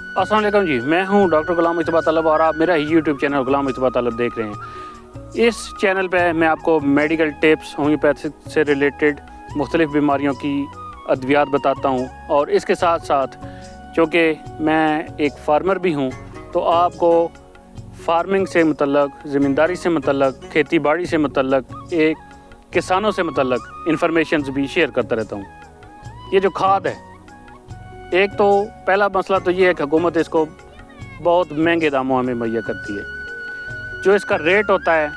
अस्सलाम वालेकुम जी, मैं हूं डॉक्टर गुलाम मुस्तफ़ा तलब और आप मेरा ही यूट्यूब चैनल गुलाम मुस्तफ़ा तलब देख रहे हैं। इस चैनल पे मैं आपको मेडिकल टिप्स, होम्योपैथिक से रिलेटेड मुख्तलिफ़ बीमारियों की अद्वियात बताता हूं और इसके साथ साथ चूँकि मैं एक फार्मर भी हूं तो आपको फार्मिंग से मुतल्लक, ज़मींदारी से मुतल्लक, खेती बाड़ी से मुतल्लक, एक किसानों से मुतल्लक इंफॉर्मेशंस भी शेयर करता रहता हूँ। ये जो खाद है, एक तो पहला मसला तो ये है कि हुकूमत इसको बहुत महंगे दामों में मुहैया करती है। जो इसका रेट होता है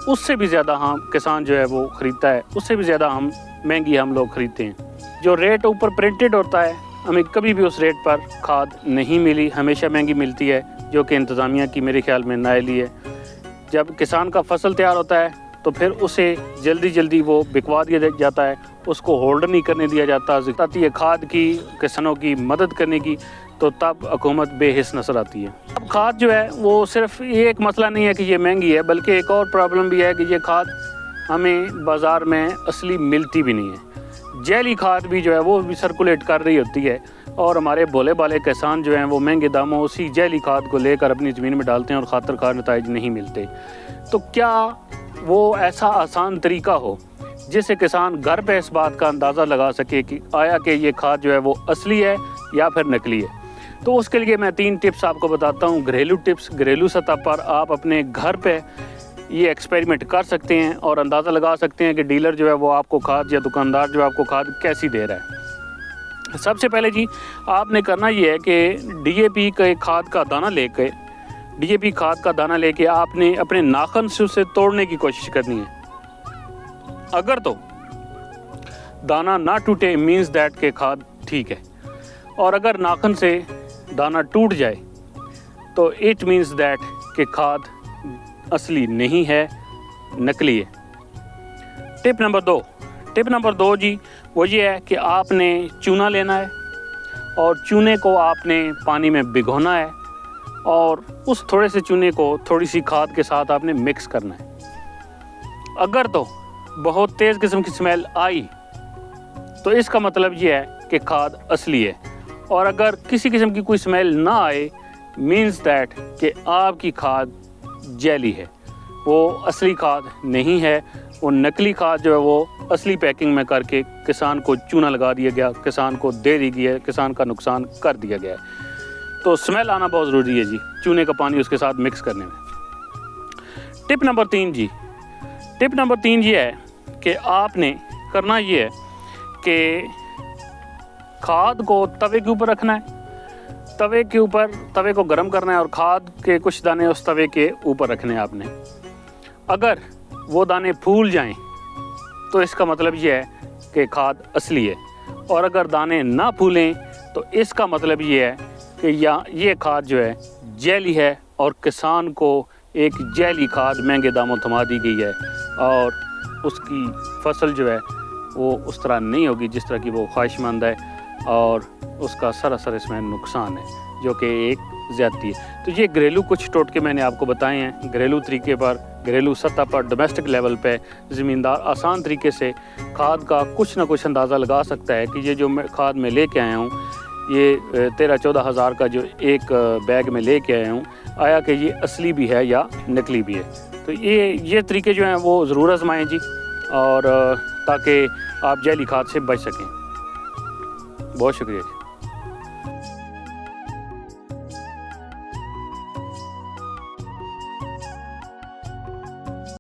उससे भी ज़्यादा हम किसान जो है वो ख़रीदता है, उससे भी ज़्यादा महंगी हम लोग ख़रीदते हैं। जो रेट ऊपर प्रिंटेड होता है हमें कभी भी उस रेट पर खाद नहीं मिली, हमेशा महंगी मिलती है, जो कि इंतज़ामिया की मेरे ख्याल में नाअहली है। जब किसान का फसल तैयार होता है तो फिर उसे जल्दी वो बिकवा दिया जाता है, उसको होल्ड नहीं करने दिया जाता। आती है खाद की, किसानों की मदद करने की, तो तब हुकूमत बेहिस नजर आती है। अब खाद जो है वो सिर्फ ये एक मसला नहीं है कि ये महंगी है, बल्कि एक और प्रॉब्लम भी है कि ये खाद हमें बाज़ार में असली मिलती भी नहीं है। जैली खाद भी जो है वो भी सर्कुलेट कर रही होती है और हमारे भोले भाले किसान जो हैं वो महंगे दामों उसी जैली खाद को लेकर अपनी ज़मीन में डालते हैं और खातर खार नताइज नहीं मिलते। तो क्या वो ऐसा आसान तरीका हो जिससे किसान घर पे इस बात का अंदाज़ा लगा सके कि आया कि ये खाद जो है वो असली है या फिर नकली है? तो उसके लिए मैं 3 टिप्स आपको बताता हूँ, घरेलू टिप्स। घरेलू सतह पर आप अपने घर पे ये एक्सपेरिमेंट कर सकते हैं और अंदाज़ा लगा सकते हैं कि डीलर जो है वो आपको खाद या दुकानदार जो है आपको खाद कैसी दे रहा है। सबसे पहले जी आपने करना ये है कि DAP के खाद का दाना लेके DAP खाद का दाना लेके आपने अपने नाखून से उसे तोड़ने की कोशिश करनी है। अगर तो दाना ना टूटे मीन्स दैट के खाद ठीक है, और अगर नाखून से दाना टूट जाए तो इट मीन्स दैट के खाद असली नहीं है, नकली है। टिप नंबर 2 जी वो ये है कि आपने चूना लेना है और चूने को आपने पानी में भिगोना है और उस थोड़े से चूने को थोड़ी सी खाद के साथ आपने मिक्स करना है। अगर तो बहुत तेज़ किस्म की स्मेल आई तो इसका मतलब ये है कि खाद असली है, और अगर किसी किस्म की कोई स्मेल ना आए मीन्स दैट कि आपकी खाद जैली है, वो असली खाद नहीं है। वो नकली खाद जो है वो असली पैकिंग में करके किसान को चूना लगा दिया गया, किसान को दे दी गई है, किसान का नुकसान कर दिया गया है। तो स्मेल आना बहुत ज़रूरी है जी, चूने का पानी उसके साथ मिक्स करने में। टिप नंबर 3 ये है कि आपने करना ये है कि खाद को तवे के ऊपर रखना है, तवे को गर्म करना है और खाद के कुछ दाने उस तवे के ऊपर रखने हैं आपने। अगर वो दाने फूल जाएं तो इसका मतलब ये है कि खाद असली है, और अगर दाने ना फूलें तो इसका मतलब ये है कि ये खाद जो है जैली है और किसान को एक जैली खाद महंगे दामों थमा दी गई है और उसकी फसल जो है वो उस तरह नहीं होगी जिस तरह की वो ख्वाहिशमंद है, और उसका सरासर इसमें नुकसान है जो कि एक ज़्यादती है। तो ये घरेलू कुछ टोटके मैंने आपको बताए हैं। घरेलू तरीके पर, घरेलू सतह पर, डोमेस्टिक लेवल पे ज़मींदार आसान तरीके से खाद का कुछ ना कुछ अंदाज़ा लगा सकता है कि ये जो मैं खाद में लेके आया हूँ, ये 13-14 हज़ार का जो एक बैग में लेके आया हूँ, आया कि ये असली भी है या नकली भी है। तो ये तरीके जो हैं वो ज़रूर आजमाएं जी, और ताकि आप जैली खाद से बच सकें। बहुत शुक्रिया।